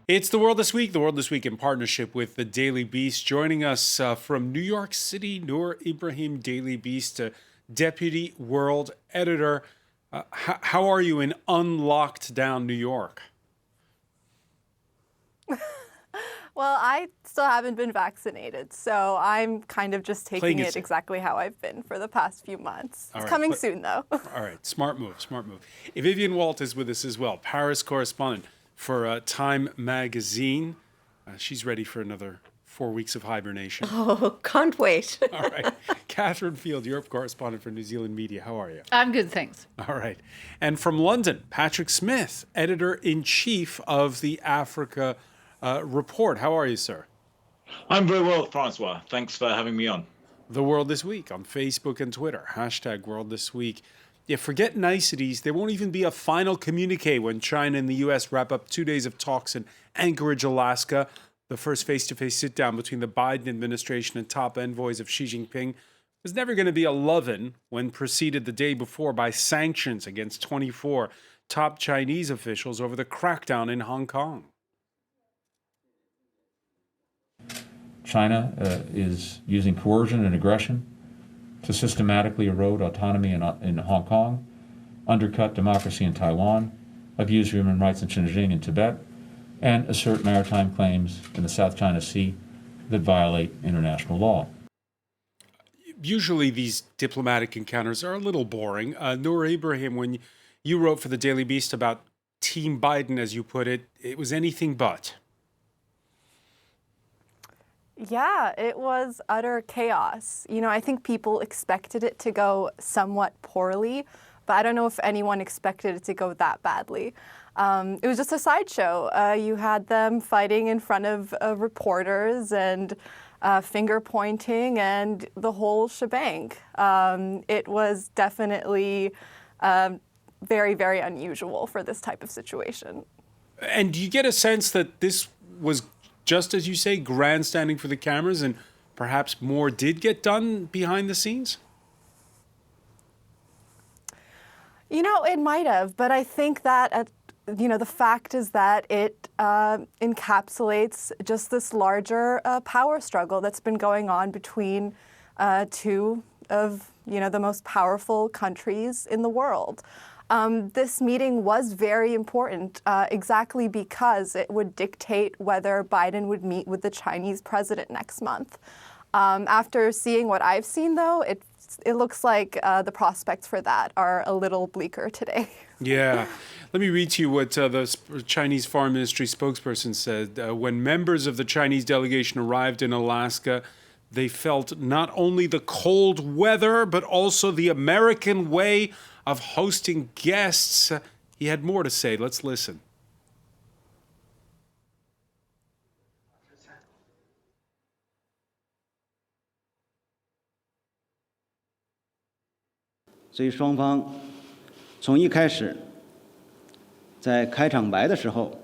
It's The World This Week, The World This Week in partnership with The Daily Beast. Joining us from New York City, Noor Ibrahim, Daily Beast, Deputy World Editor. How are you in unlocked down New York? Well, I still haven't been vaccinated, so I'm kind of just taking it exactly how I've been for the past few months. It's coming soon, though. All right, smart move, smart move. Vivian Walt is with us as well, Paris correspondent for Time Magazine. She's ready for another 4 weeks of hibernation. Oh, can't wait. All right. Catherine Field, Europe correspondent for New Zealand Media. How are you? I'm good, thanks. All right. And from London, Patrick Smith, editor-in-chief of the Africa Report. How are you, sir? I'm very well, Francois. Thanks for having me on. The World This Week on Facebook and Twitter. Hashtag World This Week. Yeah, forget niceties. There won't even be a final communiqué when China and the U.S. wrap up 2 days of talks in Anchorage, Alaska. The first face-to-face sit-down between the Biden administration and top envoys of Xi Jinping was never going to be a love-in when preceded the day before by sanctions against 24 top Chinese officials over the crackdown in Hong Kong. China is using coercion and aggression to systematically erode autonomy in Hong Kong, undercut democracy in Taiwan, abuse human rights in Xinjiang and Tibet, and assert maritime claims in the South China Sea that violate international law. Usually these diplomatic encounters are a little boring. Noor Ibrahim, when you wrote for the Daily Beast about Team Biden, as you put it, it was anything but. Yeah, it was utter chaos. You know, I think people expected it to go somewhat poorly, but I don't know if anyone expected it to go that badly. It was just a sideshow. You had them fighting in front of reporters and finger pointing and the whole shebang. It was definitely very, very unusual for this type of situation. And do you get a sense that this was, just as you say, grandstanding for the cameras, and perhaps more did get done behind the scenes? You know, it might have, but I think that, the fact is that it encapsulates just this larger power struggle that's been going on between two of, the most powerful countries in the world. This meeting was very important exactly because it would dictate whether Biden would meet with the Chinese president next month. After seeing what I've seen, though, it looks like the prospects for that are a little bleaker today. Yeah. Let me read to you what the Chinese Foreign Ministry spokesperson said. When members of the Chinese delegation arrived in Alaska, they felt not only the cold weather, but also the American way of hosting guests. He had more to say. Let's listen.所以双方从一开始在开场白的时候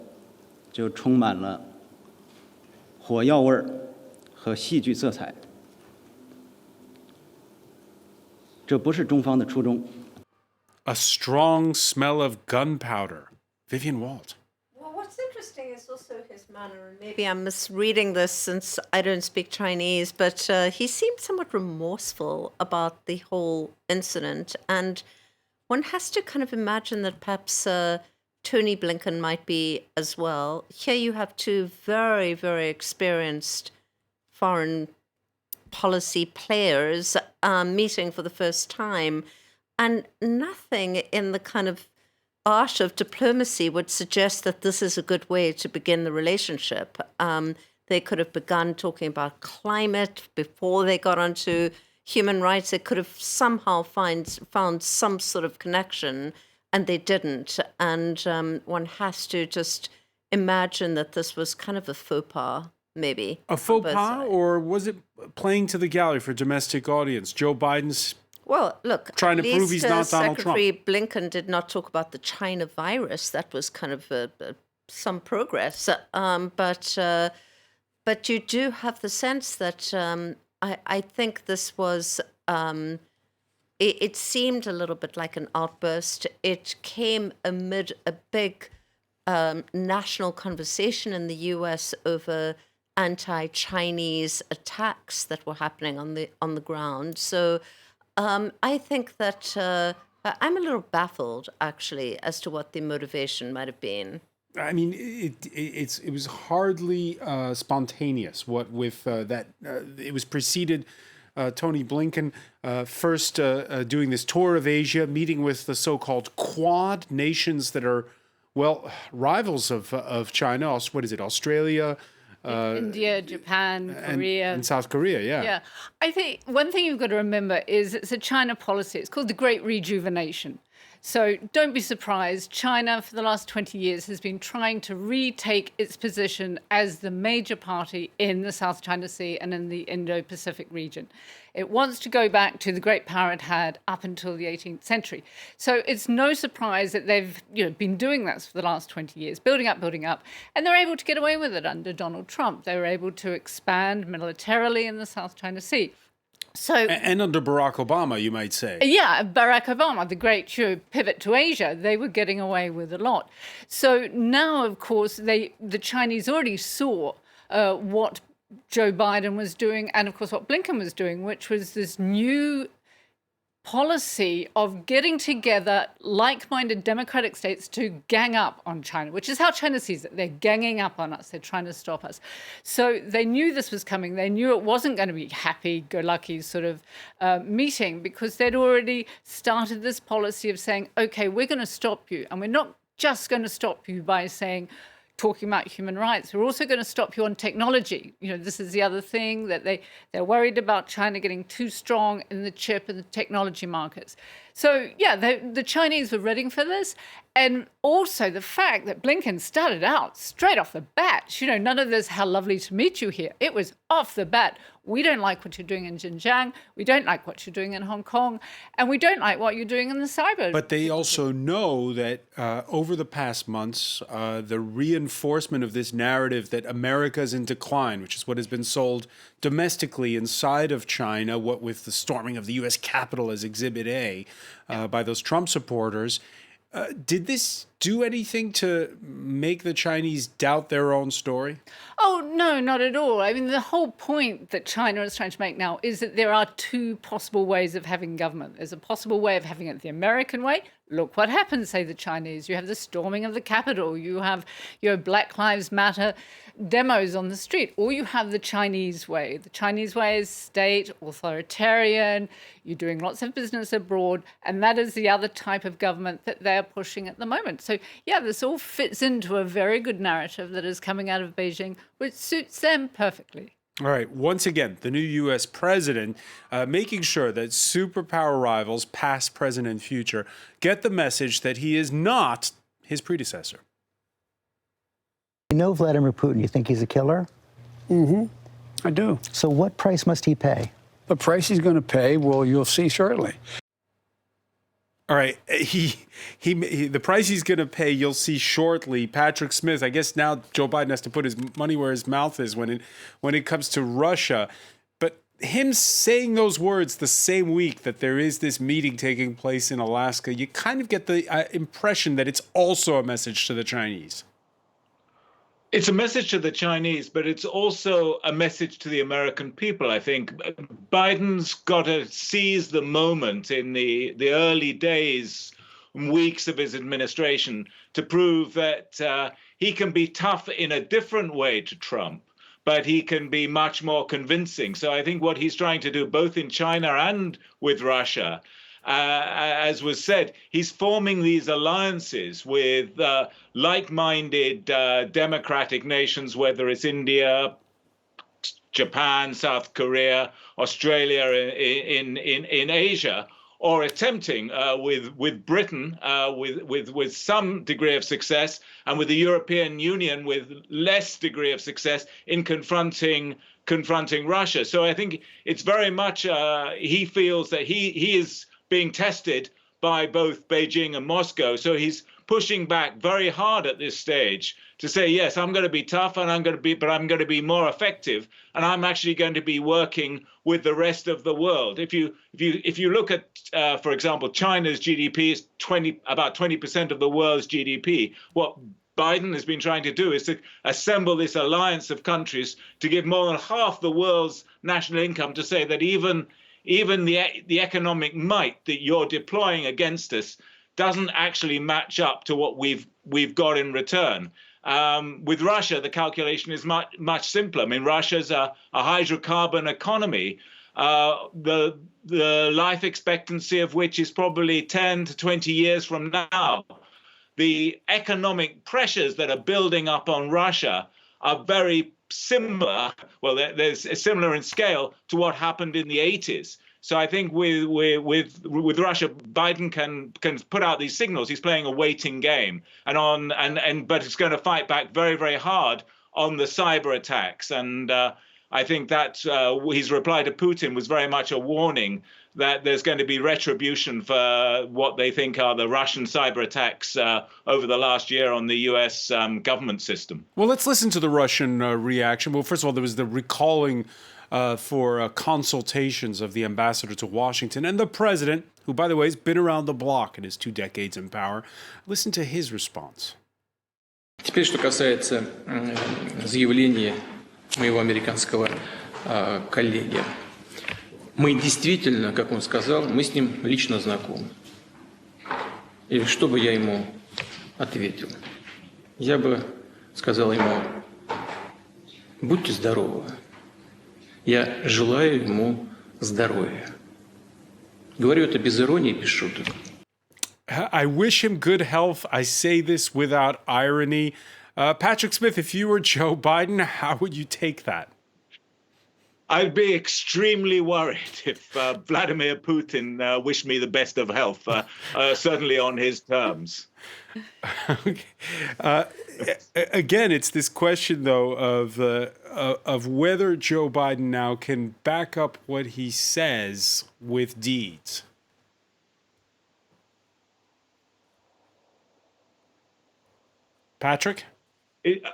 就充满了火药味儿和戏剧色彩。这不是中方的初衷。A strong smell of gunpowder. Vivian Walt. Well, what's interesting is also his manner, and maybe I'm misreading this since I don't speak Chinese, but he seemed somewhat remorseful about the whole incident. And one has to kind of imagine that perhaps Tony Blinken might be as well. Here you have two very, very experienced foreign policy players meeting for the first time. And nothing in the kind of art of diplomacy would suggest that this is a good way to begin the relationship. They could have begun talking about climate before they got onto human rights. They could have somehow found some sort of connection, and they didn't. And one has to just imagine that this was kind of a faux pas, maybe. A faux pas, or was it playing to the gallery for domestic audience? Joe Biden's trying to prove he's not Donald Trump. Secretary Blinken did not talk about the China virus. That was kind of some progress. But you do have the sense that I think this was, it seemed a little bit like an outburst. It came amid a big national conversation in the US over anti-Chinese attacks that were happening on the ground. So I think that I'm a little baffled, actually, as to what the motivation might have been. I mean, it was hardly spontaneous. What with that, it was preceded. Tony Blinken first doing this tour of Asia, meeting with the so-called Quad nations that are, well, rivals of China. What is it? Australia, India, Japan, Korea. and South Korea. Yeah. Yeah. I think one thing you've got to remember is it's a China policy. It's called the Great Rejuvenation. So don't be surprised. China, for the last 20 years, has been trying to retake its position as the major party in the South China Sea and in the Indo-Pacific region. It wants to go back to the great power it had up until the 18th century. So it's no surprise that they've been doing that for the last 20 years, building up, and they're able to get away with it under Donald Trump. They were able to expand militarily in the South China Sea. So, and under Barack Obama, you might say. Yeah, Barack Obama, the great pivot to Asia, they were getting away with a lot. So now, of course, the Chinese already saw what Joe Biden was doing and, of course, what Blinken was doing, which was this new policy of getting together like-minded democratic states to gang up on China, which is how China sees it. They're ganging up on us. They're trying to stop us. So they knew this was coming. They knew it wasn't going to be happy-go-lucky sort of meeting, because they'd already started this policy of saying, OK, we're going to stop you. And we're not just going to stop you by talking about human rights. We're also going to stop you on technology. This is the other thing, that they're worried about China getting too strong in the chip and the technology markets. So, yeah, the Chinese were ready for this. And also the fact that Blinken started out straight off the bat, none of this, how lovely to meet you here. It was off the bat. We don't like what you're doing in Xinjiang. We don't like what you're doing in Hong Kong. And we don't like what you're doing in the cyber. But they also know that over the past months, the reinforcement of this narrative that America's in decline, which is what has been sold domestically inside of China, what with the storming of the U.S. Capitol as Exhibit A by those Trump supporters. Did this do anything to make the Chinese doubt their own story? Oh, no, not at all. I mean, the whole point that China is trying to make now is that there are two possible ways of having government. There's a possible way of having it the American way. Look what happens, say the Chinese. You have the storming of the Capitol. You have Black Lives Matter demos on the street. Or you have the Chinese way. The Chinese way is state, authoritarian. You're doing lots of business abroad. And that is the other type of government that they're pushing at the moment. So, yeah, this all fits into a very good narrative that is coming out of Beijing, which suits them perfectly. All right. Once again, the new U.S. president making sure that superpower rivals, past, present, and future, get the message that he is not his predecessor. You know Vladimir Putin. You think he's a killer? Mm-hmm. I do. So what price must he pay? The price he's going to pay, well, you'll see shortly. All right, the price he's going to pay, you'll see shortly. Patrick Smith, I guess now Joe Biden has to put his money where his mouth is when it comes to Russia. But him saying those words the same week that there is this meeting taking place in Alaska, you kind of get the impression that it's also a message to the Chinese. It's a message to the Chinese, but it's also a message to the American people, I think. Biden's got to seize the moment in the early days and weeks of his administration to prove that he can be tough in a different way to Trump, but he can be much more convincing. So I think what he's trying to do, both in China and with Russia, as was said, he's forming these alliances with like-minded democratic nations, whether it's India, Japan, South Korea, Australia in Asia, or attempting with Britain with some degree of success, and with the European Union with less degree of success in confronting Russia. So I think it's very much he feels that he is being tested by both Beijing and Moscow. So he's pushing back very hard at this stage to say, yes, I'm going to be tough, and I'm going to be more effective, and I'm actually going to be working with the rest of the world. If you look at, for example, China's GDP is about 20% of the world's GDP. What Biden has been trying to do is to assemble this alliance of countries to give more than half the world's national income to say that even the economic might that you're deploying against us doesn't actually match up to what we've got in return. With Russia, the calculation is much simpler. I mean, Russia's a hydrocarbon economy, the life expectancy of which is probably 10 to 20 years from now. The economic pressures that are building up on Russia are very similar. Well, they're similar in scale to what happened in the 80s. So I think with Russia, Biden can put out these signals. He's playing a waiting game, but it's going to fight back very, very hard on the cyber attacks. And I think that his reply to Putin was very much a warning that there's going to be retribution for what they think are the Russian cyber attacks over the last year on the U.S. Government system. Well, let's listen to the Russian reaction. Well, first of all, there was the recalling for consultations of the ambassador to Washington and the president, who, by the way, has been around the block in his 2 decades in power. Listen to his response. Теперь, что касается заявления моего американского коллеги. Мы действительно, как он сказал, мы с ним лично знакомы. И что бы я ему ответил? Я бы сказал ему, будьте здоровы. Я желаю ему здоровья. Говорю это без иронии, без шуток. I wish him good health. I say this without irony. Patrick Smith, if you were Joe Biden, how would you take that? I'd be extremely worried if Vladimir Putin wished me the best of health, certainly on his terms. Okay. Again, it's this question, though, of whether Joe Biden now can back up what he says with deeds. Patrick?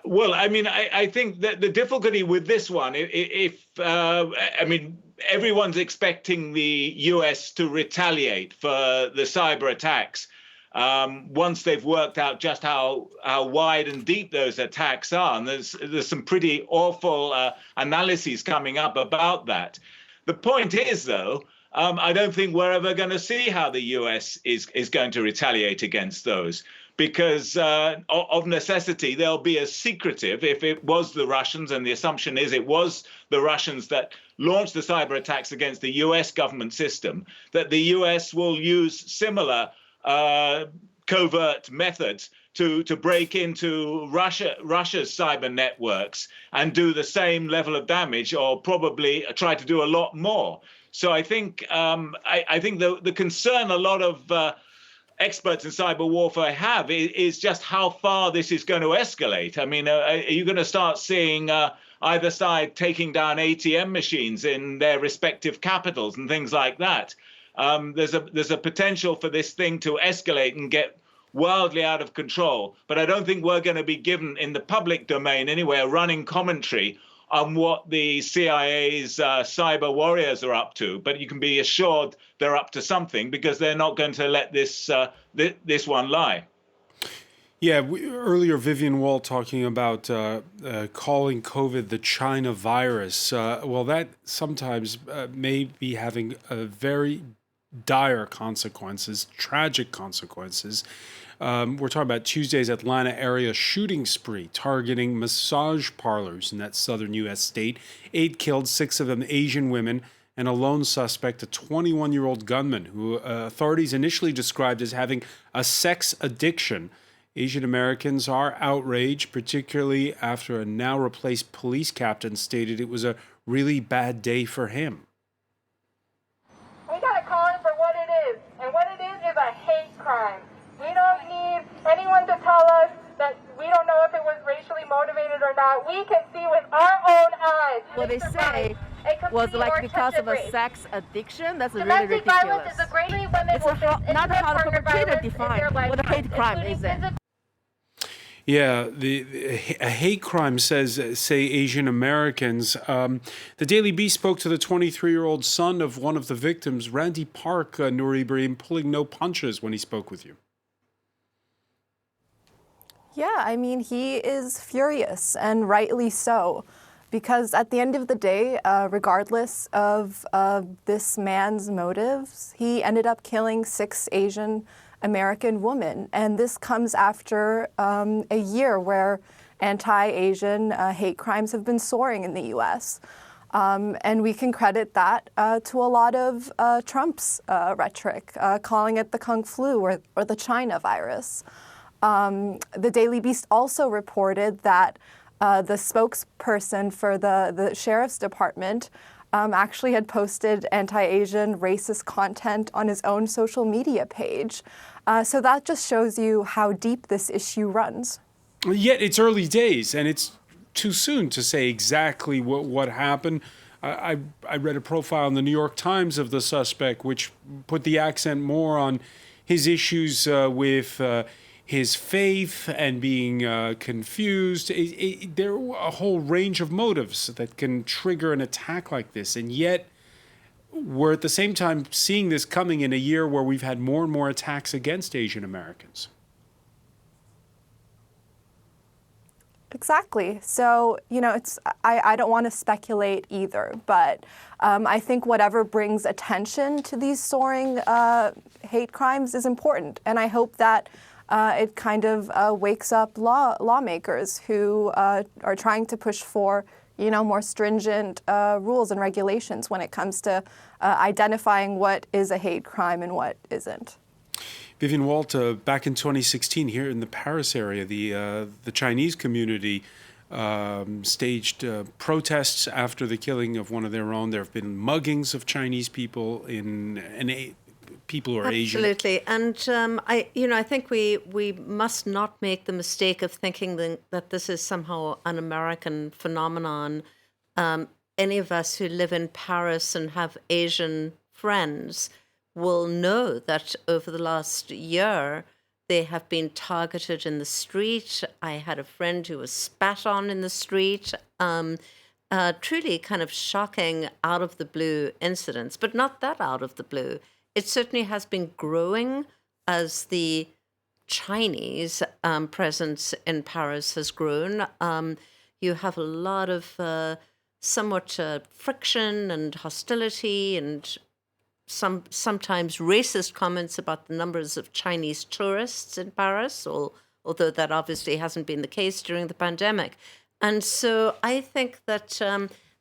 Well, I mean, I think that the difficulty with this one, I mean, everyone's expecting the US to retaliate for the cyber attacks once they've worked out just how wide and deep those attacks are. And there's some pretty awful analyses coming up about that. The point is, though, I don't think we're ever going to see how the US is going to retaliate against those. Because of necessity, they'll be as secretive if it was the Russians, and the assumption is it was the Russians that launched the cyber attacks against the US government system, that the US will use similar covert methods to break into Russia's cyber networks and do the same level of damage, or probably try to do a lot more. So I think I think the concern a lot of experts in cyber warfare have is just how far this is going to escalate. I mean, are you going to start seeing either side taking down ATM machines in their respective capitals and things like that? There's a potential for this thing to escalate and get wildly out of control. But I don't think we're going to be given, in the public domain anyway, a running commentary on what the CIA's cyber warriors are up to, but you can be assured they're up to something, because they're not going to let this one lie. Yeah, earlier Vivian Wall talking about calling COVID the China virus. Well, that sometimes may be having very dire consequences, tragic consequences. We're talking about Tuesday's Atlanta area shooting spree targeting massage parlors in that southern U.S. state. 8 killed, 6 of them Asian women, and a lone suspect, a 21-year-old gunman who authorities initially described as having a sex addiction. Asian Americans are outraged, particularly after a now replaced police captain stated it was a really bad day for him. We got to call it for what it is, and what it is a hate crime. We don't need anyone to tell us that we don't know if it was racially motivated or not. We can see with our own eyes. What they say was like because of a sex addiction. That's really Domestic ridiculous. violence is a great way women It's not how the perpetrator defined what a hate crime is. Yeah, a hate crime say Asian Americans. The Daily Beast spoke to the 23-year-old son of one of the victims, Randy Park, Noor Ibrahim, pulling no punches when he spoke with you. Yeah, I mean, he is furious, and rightly so, because at the end of the day, regardless of this man's motives, he ended up killing 6 Asian American women. And this comes after a year where anti-Asian hate crimes have been soaring in the U.S. And we can credit that to a lot of Trump's rhetoric, calling it the Kung flu or the China virus. The Daily Beast also reported that the spokesperson for the sheriff's department actually had posted anti-Asian racist content on his own social media page. So that just shows you how deep this issue runs. Yet it's early days, and it's too soon to say exactly what happened. I read a profile in the New York Times of the suspect, which put the accent more on his issues with his faith and being confused. There are a whole range of motives that can trigger an attack like this. And yet we're at the same time seeing this coming in a year where we've had more and more attacks against Asian Americans. Exactly. So, I don't want to speculate either, but I think whatever brings attention to these soaring hate crimes is important. And I hope that it kind of wakes up lawmakers who are trying to push for, more stringent rules and regulations when it comes to identifying what is a hate crime and what isn't. Vivian Walt, back in 2016 here in the Paris area, the Chinese community staged protests after the killing of one of their own. There have been muggings of Chinese people people who are Asian. Absolutely. And I think we must not make the mistake of thinking that this is somehow an American phenomenon. Any of us who live in Paris and have Asian friends will know that over the last year, they have been targeted in the street. I had a friend who was spat on in the street. Truly kind of shocking out of the blue incidents, but not that out of the blue. It certainly has been growing as the Chinese presence in Paris has grown. You have a lot of somewhat friction and hostility and sometimes racist comments about the numbers of Chinese tourists in Paris, although that obviously hasn't been the case during the pandemic. And so I think that,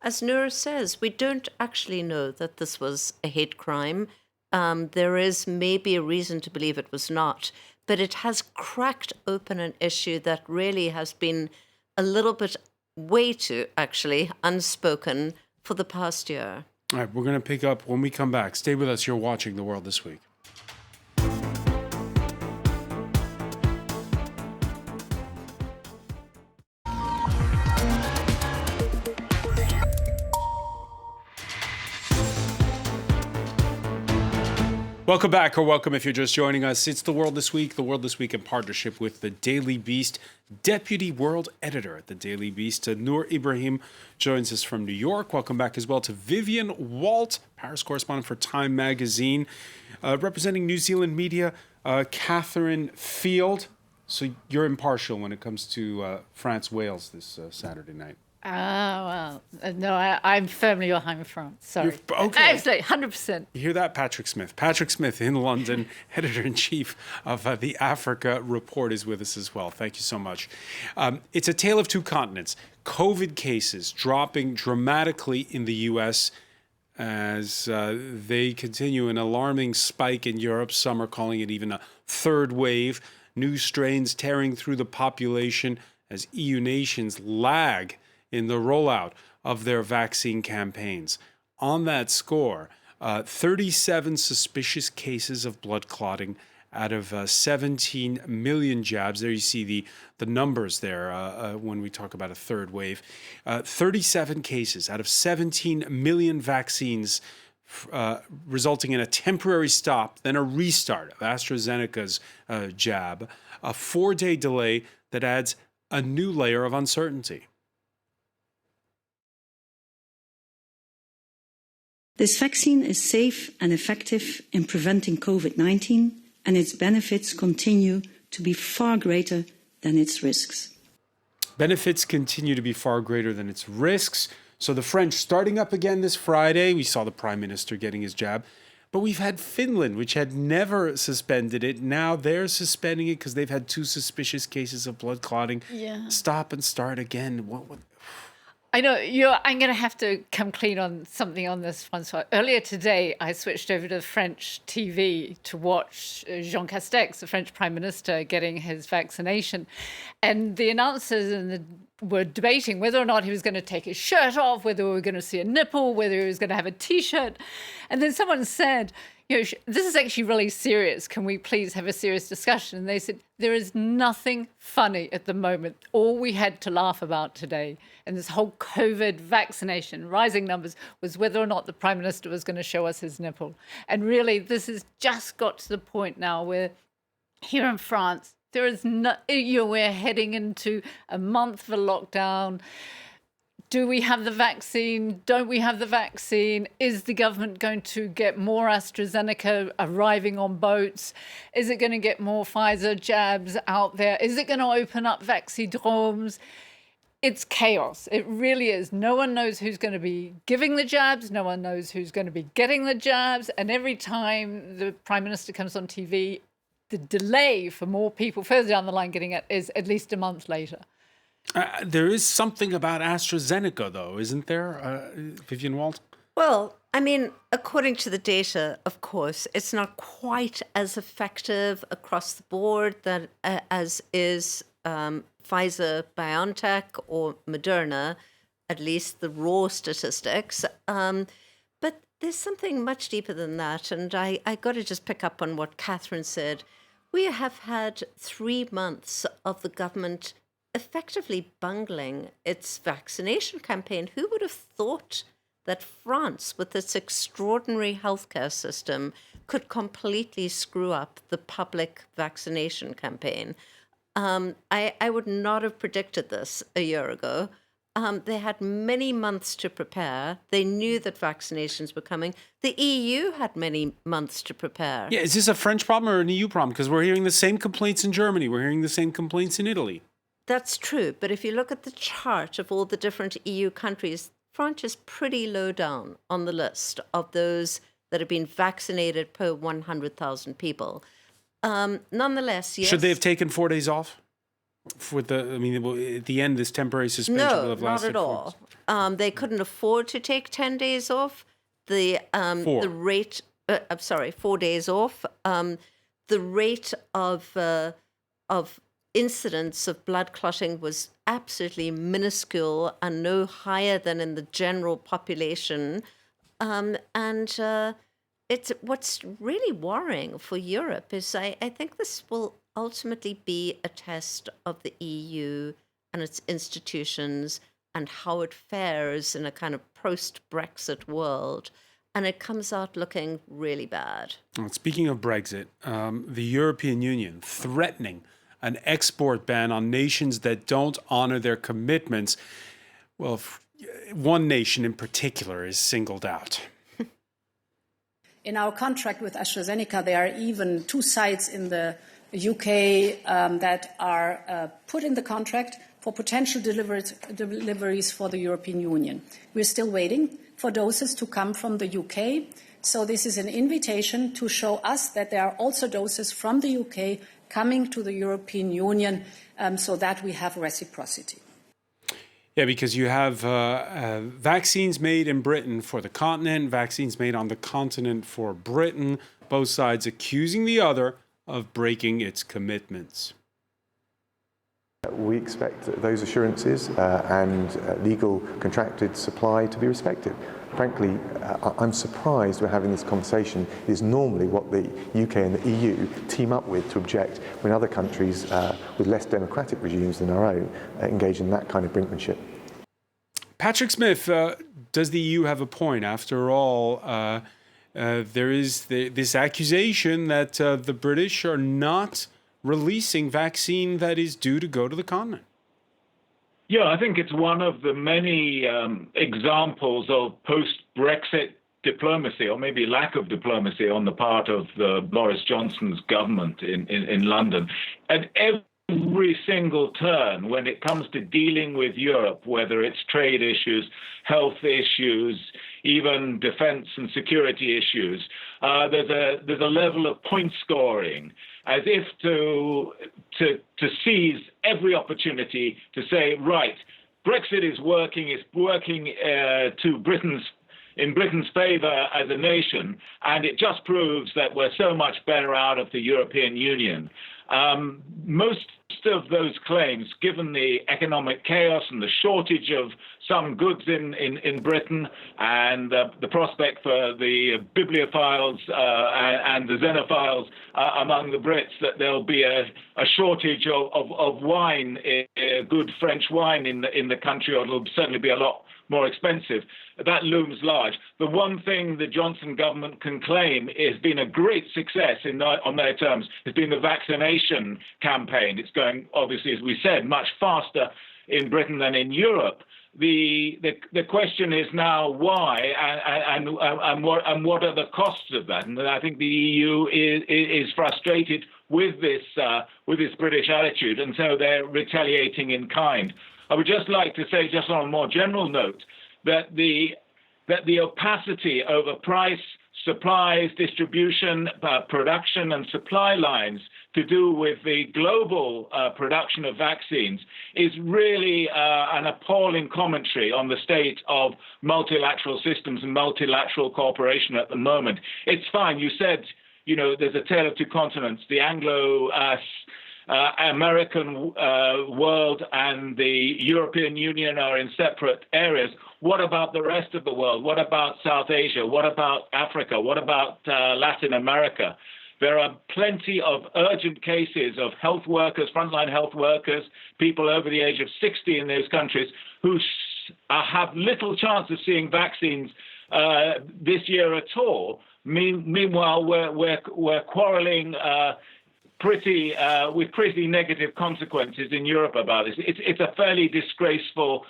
as Noura says, we don't actually know that this was a hate crime. There is maybe a reason to believe it was not, but it has cracked open an issue that really has been a little bit way too, actually, unspoken for the past year. All right, we're going to pick up when we come back. Stay with us. You're watching The World This Week. Welcome back, or welcome if you're just joining us. It's The World This Week in partnership with The Daily Beast. Deputy World Editor at The Daily Beast, Noor Ibrahim, joins us from New York. Welcome back as well to Vivian Walt, Paris correspondent for Time Magazine. Representing New Zealand media, Catherine Field. So you're impartial when it comes to France-Wales this Saturday night. Well, no, I'm firmly behind France. Sorry. Okay. Absolutely, 100%. You hear that, Patrick Smith? Patrick Smith in London, editor-in-chief of the Africa Report, is with us as well. Thank you so much. It's a tale of two continents. COVID cases dropping dramatically in the U.S. as they continue an alarming spike in Europe. Some are calling it even a third wave. New strains tearing through the population as EU nations lag in the rollout of their vaccine campaigns. On that score, 37 suspicious cases of blood clotting out of 17 million jabs. There you see the numbers there when we talk about a third wave. 37 cases out of 17 million vaccines, resulting in a temporary stop, then a restart of AstraZeneca's jab, a 4-day delay that adds a new layer of uncertainty. This vaccine is safe and effective in preventing COVID-19, and its benefits continue to be far greater than its risks. Benefits continue to be far greater than its risks. So the French starting up again this Friday. We saw the Prime Minister getting his jab. But we've had Finland, which had never suspended it. Now they're suspending it because they've had 2 suspicious cases of blood clotting. Yeah. Stop and start again. What? I know I'm going to have to come clean on something on this one. So earlier today, I switched over to French TV to watch Jean Castex, the French Prime Minister, getting his vaccination. And the announcers were debating whether or not he was going to take his shirt off, whether we were going to see a nipple, whether he was going to have a T-shirt. And then someone said, this is actually really serious. Can we please have a serious discussion? And they said, there is nothing funny at the moment. All we had to laugh about today and this whole COVID vaccination, rising numbers, was whether or not the Prime Minister was going to show us his nipple. And really, this has just got to the point now where here in France, there is we're heading into a month for lockdown. Do we have the vaccine? Don't we have the vaccine? Is the government going to get more AstraZeneca arriving on boats? Is it going to get more Pfizer jabs out there? Is it going to open up vaccidromes? It's chaos. It really is. No one knows who's going to be giving the jabs. No one knows who's going to be getting the jabs. And every time the Prime Minister comes on TV, the delay for more people further down the line getting it is at least a month later. There is something about AstraZeneca, though, isn't there, Vivian Wald? Well, I mean, according to the data, of course, it's not quite as effective across the board as is Pfizer-BioNTech or Moderna, at least the raw statistics. But there's something much deeper than that. And I got to just pick up on what Catherine said. We have had 3 months of the government effectively bungling its vaccination campaign. Who would have thought that France, with its extraordinary healthcare system, could completely screw up the public vaccination campaign? I would not have predicted this a year ago. They had many months to prepare. They knew that vaccinations were coming. The EU had many months to prepare. Yeah, is this a French problem or an EU problem? Because we're hearing the same complaints in Germany. We're hearing the same complaints in Italy. That's true. But if you look at the chart of all the different EU countries, France is pretty low down on the list of those that have been vaccinated per 100,000 people. Nonetheless, yes. Should they have taken 4 days off? At the end, this temporary suspension will have lasted. No, not at all. They couldn't afford to take 10 days off. The rate, 4 days off. The rate of incidence of blood clotting was absolutely minuscule and no higher than in the general population. It's what's really worrying for Europe is I think this will ultimately be a test of the EU and its institutions and how it fares in a kind of post-Brexit world. And it comes out looking really bad. Well, speaking of Brexit, the European Union threatening an export ban on nations that don't honor their commitments. Well, one nation in particular is singled out. In our contract with AstraZeneca, there are even 2 sites in the UK that are put in the contract for potential deliveries for the European Union. We're still waiting for doses to come from the UK. So this is an invitation to show us that there are also doses from the UK coming to the European Union so that we have reciprocity. Yeah, because you have vaccines made in Britain for the continent, vaccines made on the continent for Britain, both sides accusing the other of breaking its commitments. We expect those assurances and legal contracted supply to be respected. Frankly, I'm surprised we're having this conversation. It is normally what the UK and the EU team up with to object when other countries with less democratic regimes than our own engage in that kind of brinkmanship. Patrick Smith, does the EU have a point? After all, there is this accusation that the British are not releasing vaccine that is due to go to the continent. Yeah, I think it's one of the many examples of post-Brexit diplomacy, or maybe lack of diplomacy on the part of Boris Johnson's government in London. At every every single turn when it comes to dealing with Europe, whether it's trade issues, health issues, even defense and security issues, there's a level of point scoring, as if to seize every opportunity to say, right, Brexit is working to in Britain's favour as a nation, and it just proves that we're so much better out of the European Union. Most of those claims, given the economic chaos and the shortage of some goods in Britain, and the prospect for the bibliophiles and the xenophiles among the Brits, that there'll be a shortage of wine, good French wine in the country, or it'll certainly be a lot more expensive, that looms large. The one thing the Johnson government can claim has been a great success on their terms has been the vaccination campaign. It's going, obviously, as we said, much faster in Britain than in Europe. The question is now why and what are the costs of that? And I think the EU is frustrated with this British attitude, and so they're retaliating in kind. I would just like to say, just on a more general note, that the opacity over price, supplies, distribution, production, and supply lines to do with the global production of vaccines is really an appalling commentary on the state of multilateral systems and multilateral cooperation at the moment. It's fine. You said, there's a tale of two continents. The Anglo-American world and the European Union are in separate areas. What about the rest of the world? What about South Asia? What about Africa? What about Latin America? There are plenty of urgent cases of health workers, frontline health workers, people over the age of 60 in those countries who have little chance of seeing vaccines this year at all. Meanwhile, we're quarreling with pretty negative consequences in Europe about this. It's a fairly disgraceful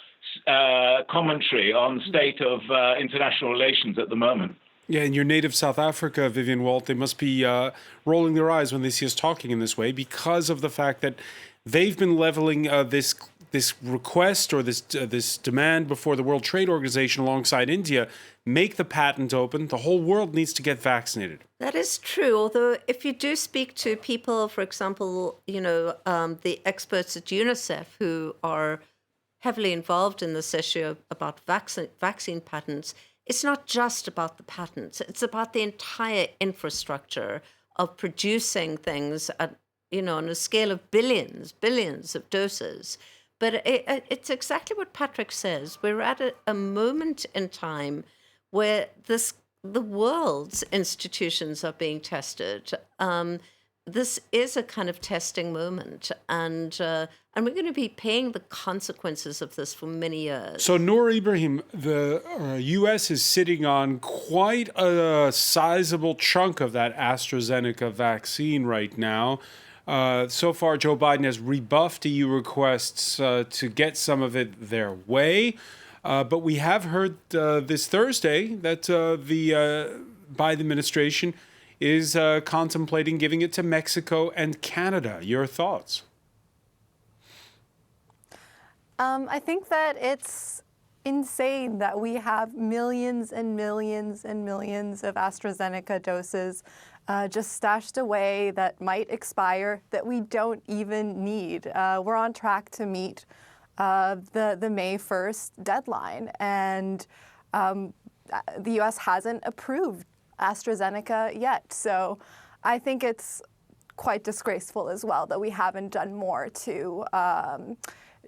commentary on the state of international relations at the moment. Yeah, in your native South Africa, Vivian Walt, they must be rolling their eyes when they see us talking in this way, because of the fact that they've been leveling this request or this demand before the World Trade Organization alongside India. Make the patent open. The whole world needs to get vaccinated. That is true. Although if you do speak to people, for example, the experts at UNICEF who are heavily involved in this issue about vaccine patents, it's not just about the patents. It's about the entire infrastructure of producing things at, on a scale of billions of doses. But it's exactly what Patrick says. We're at a moment in time where the world's institutions are being tested. This is a kind of testing moment, and we're going to be paying the consequences of this for many years. So, Noor Ibrahim, the U.S. is sitting on quite a sizable chunk of that AstraZeneca vaccine right now. So far, Joe Biden has rebuffed EU requests to get some of it their way. But we have heard this Thursday that the Biden administration is contemplating giving it to Mexico and Canada. Your thoughts? I think that it's insane that we have millions and millions and millions of AstraZeneca doses just stashed away that might expire, that we don't even need. We're on track to meet the May 1st deadline, and the U.S. hasn't approved AstraZeneca yet. So I think it's quite disgraceful as well that we haven't done more to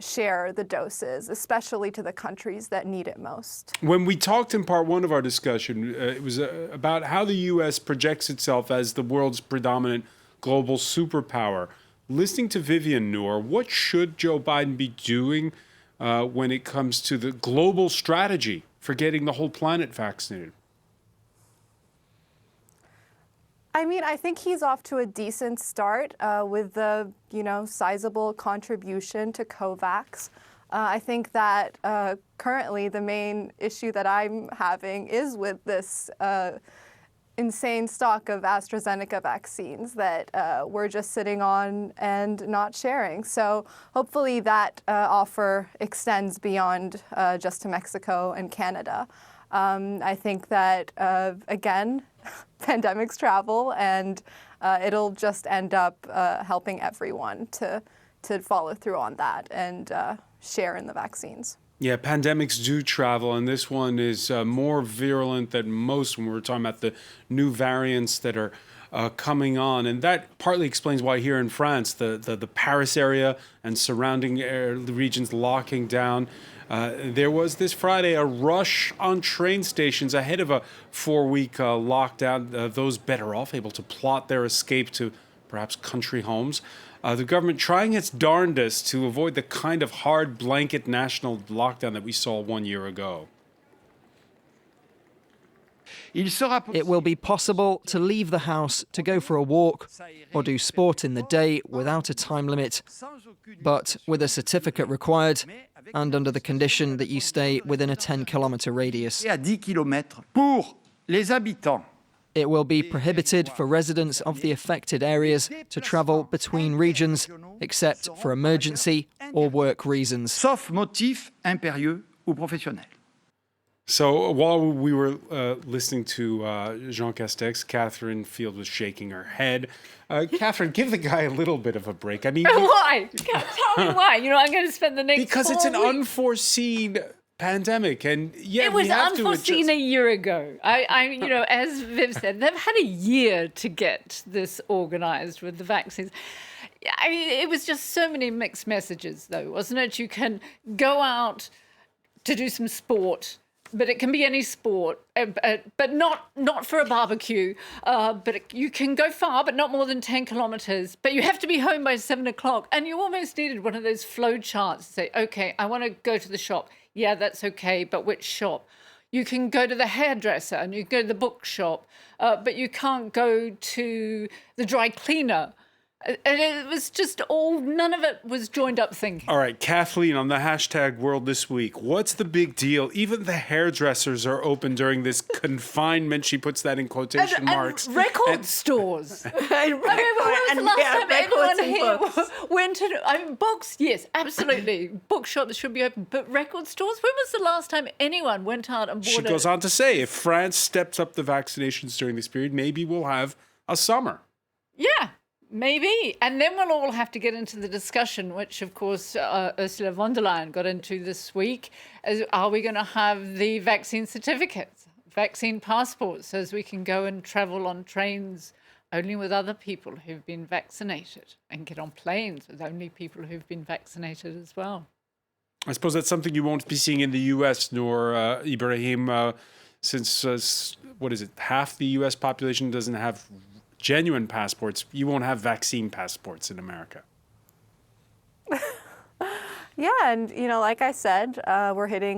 share the doses, especially to the countries that need it most. When we talked in part one of our discussion, it was about how the U.S. projects itself as the world's predominant global superpower. Listening to Vivian Noor, what should Joe Biden be doing when it comes to the global strategy for getting the whole planet vaccinated? I mean, I think he's off to a decent start with the, sizable contribution to COVAX. I think that currently the main issue that I'm having is with this insane stock of AstraZeneca vaccines that we're just sitting on and not sharing. So hopefully that offer extends beyond just to Mexico and Canada. I think that, again, pandemics travel, and it'll just end up helping everyone to follow through on that and share in the vaccines. Yeah, pandemics do travel, and this one is more virulent than most when we're talking about the new variants that are coming on. And that partly explains why here in France, the Paris area and surrounding regions locking down. There was this Friday a rush on train stations ahead of a 4-week lockdown. Those better off, able to plot their escape to perhaps country homes. The government trying its darndest to avoid the kind of hard blanket national lockdown that we saw 1 year ago. It will be possible to leave the house to go for a walk or do sport in the day without a time limit, but with a certificate required and under the condition that you stay within a 10-kilometre radius. It will be prohibited for residents of the affected areas to travel between regions, except for emergency or work reasons. Sauf motif impérieux ou professionnel. So while we were listening to Jean Castex, Catherine Field was shaking her head. Catherine, give the guy a little bit of a break. I mean, why? Tell me why. You know, I'm going to spend the next because it's an 4 weeks. Unforeseen pandemic, and yeah, it was we have unforeseen to a year ago. You know, as Viv said, they've had a year to get this organised with the vaccines. I mean, it was just so many mixed messages, though, wasn't it? You can go out to do some sport, but it can be any sport, but not for a barbecue. But you can go far, but not more than 10 kilometres. But you have to be home by 7 o'clock. And you almost needed one of those flow charts to say, OK, I want to go to the shop. Yeah, that's OK, but which shop? You can go to the hairdresser and you go to the bookshop, but you can't go to the dry cleaner. And it was just none of it was joined up thinking. All right, Kathleen, on the hashtag World This Week, what's the big deal? Even the hairdressers are open during this confinement. She puts that in quotation marks. And record stores. When was the last time anyone here went to... I mean, books, yes, absolutely. Bookshops should be open. But record stores? When was the last time anyone went out and bought She goes on to say, if France steps up the vaccinations during this period, maybe we'll have a summer. Yeah. Maybe. And then we'll all have to get into the discussion, which, of course, Ursula von der Leyen got into this week. Are we going to have the vaccine certificates, vaccine passports, so as we can go and travel on trains only with other people who've been vaccinated and get on planes with only people who've been vaccinated as well? I suppose that's something you won't be seeing in the U.S., nor Ibrahim, since, what is it, half the U.S. population doesn't have genuine passports. You won't have vaccine passports in America. Yeah, and like I said,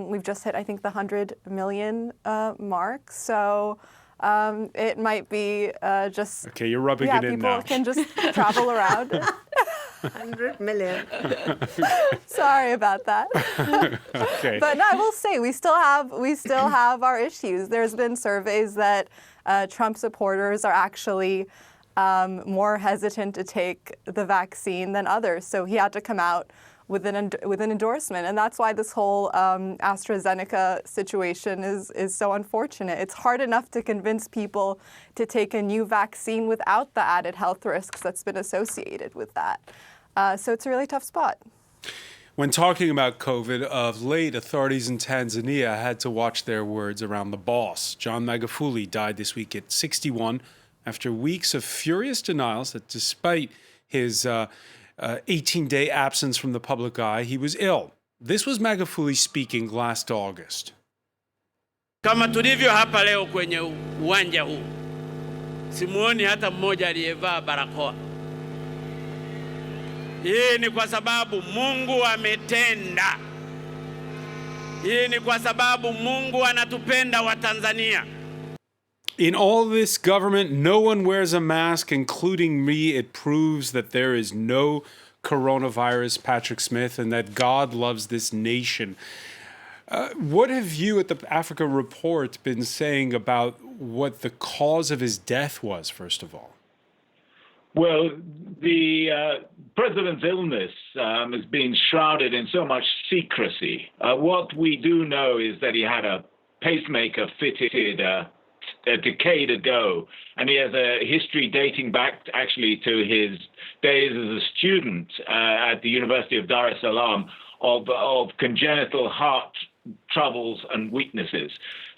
we've just hit, I think, the 100 million mark. So it might be just... Okay, you're rubbing it in now. People can just travel around. 100 million. Sorry about that. Okay. But no, I will say we still have our issues. There's been surveys that Trump supporters are actually more hesitant to take the vaccine than others. So he had to come out with an endorsement, and that's why this whole AstraZeneca situation is so unfortunate. It's hard enough to convince people to take a new vaccine without the added health risks that's been associated with that. So it's a really tough spot. When talking about COVID, of late, authorities in Tanzania had to watch their words around the boss. John Magufulu died this week at 61 after weeks of furious denials that despite his 18-day absence from the public eye, he was ill. This was Magufulu speaking last August. Kama tulivyo hapa leo kwenye uwanja huu, simuoni hata mmoja aliyevaa barakoa. Hii ni kwa sababu Mungu ametenda. Hii ni kwa sababu Mungu anatupenda wa Tanzania. In all this government, no one wears a mask, including me. It proves that there is no coronavirus, Patrick Smith, and that God loves this nation. What have you at the Africa Report been saying about what the cause of his death was, first of all? Well, the president's illness has been shrouded in so much secrecy. What we do know is that he had a pacemaker fitted a decade ago, and he has a history dating back actually to his days as a student at the University of Dar es Salaam of congenital heart troubles and weaknesses.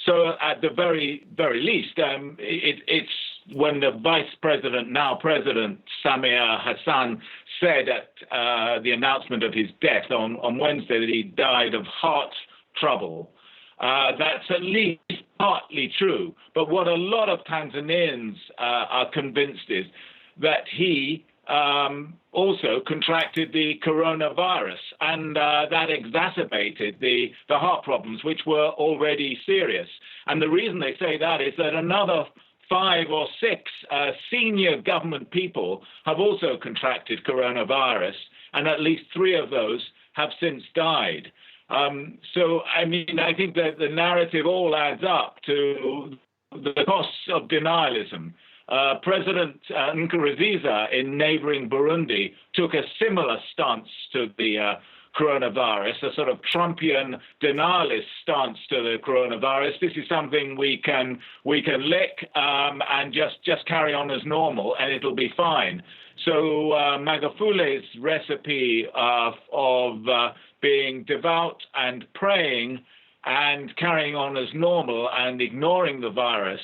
So at the very least, it's when the vice president, now president, Samir Hassan, said at the announcement of his death on Wednesday that he died of heart trouble. That's at least partly true. But what a lot of Tanzanians are convinced is that he also contracted the coronavirus, and that exacerbated the heart problems, which were already serious. And the reason they say that is that another 5 or 6 senior government people have also contracted coronavirus, and at least 3 of those have since died. So, I mean, I think that the narrative all adds up to the costs of denialism. President Nkurunziza in neighboring Burundi took a similar stance to the coronavirus, a sort of Trumpian denialist stance to the coronavirus. This is something we can lick and just carry on as normal, and it'll be fine. So Magufule's recipe of being devout and praying and carrying on as normal and ignoring the virus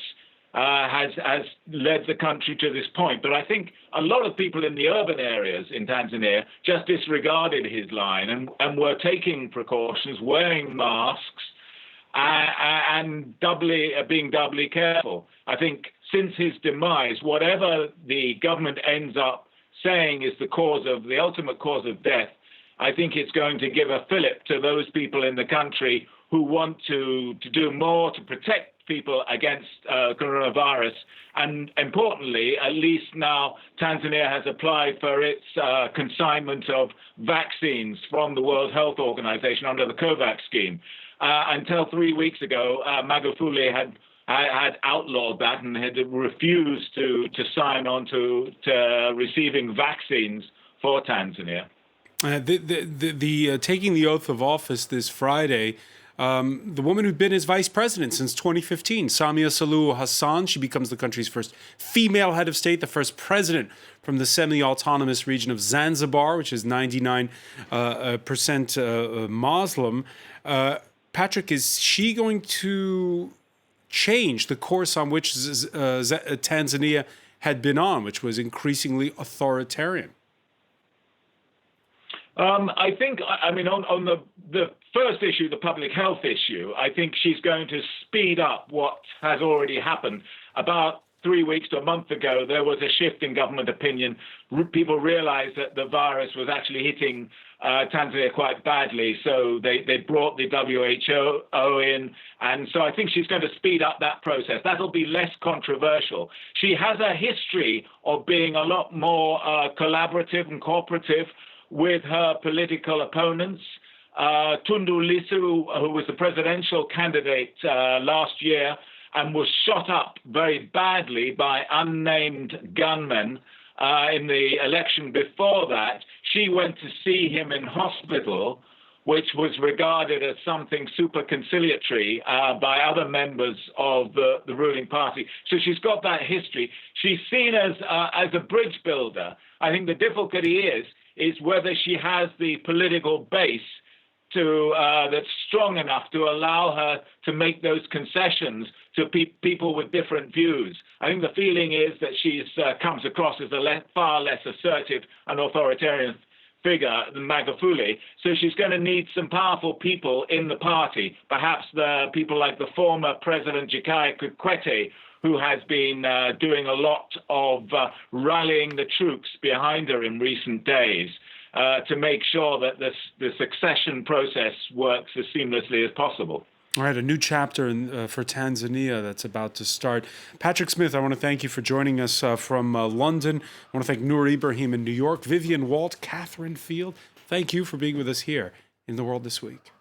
has led the country to this point. But I think a lot of people in the urban areas in Tanzania just disregarded his line and were taking precautions, wearing masks, and being doubly careful. I think since his demise, whatever the government ends up saying is the ultimate cause of death, I think it's going to give a fillip to those people in the country who want to do more to protect people against coronavirus. And importantly, at least now Tanzania has applied for its consignment of vaccines from the World Health Organization under the COVAX scheme. Until 3 weeks ago, Magufulu had outlawed that and had refused to sign on to receiving vaccines for Tanzania. Taking the oath of office this Friday, the woman who'd been his vice president since 2015, Samia Suluhu Hassan, she becomes the country's first female head of state, the first president from the semi-autonomous region of Zanzibar, which is 99% Muslim. Patrick, is she going to change the course on which Tanzania had been on, which was increasingly authoritarian? I think, I mean, on the first issue, the public health issue, I think she's going to speed up what has already happened. About 3 weeks to a month ago, there was a shift in government opinion. People realized that the virus was actually hitting Tanzania quite badly, so they brought the WHO in, and so I think she's going to speed up that process. That'll be less controversial. She has a history of being a lot more collaborative and cooperative with her political opponents. Tundu Lissu, who was the presidential candidate last year and was shot up very badly by unnamed gunmen in the election before that, she went to see him in hospital, which was regarded as something super conciliatory by other members of the ruling party. So she's got that history. She's seen as a bridge builder. I think the difficulty is whether she has the political base that's strong enough to allow her to make those concessions to people with different views. I think the feeling is that she comes across as a far less assertive and authoritarian figure than Magufulu. So she's going to need some powerful people in the party, perhaps the people like the former President Jakaya Kikwete, who has been doing a lot of rallying the troops behind her in recent days to make sure that the succession process works as seamlessly as possible. All right, a new chapter for Tanzania that's about to start. Patrick Smith, I want to thank you for joining us from London. I want to thank Noor Ibrahim in New York, Vivian Walt, Catherine Field. Thank you for being with us here in The World This Week.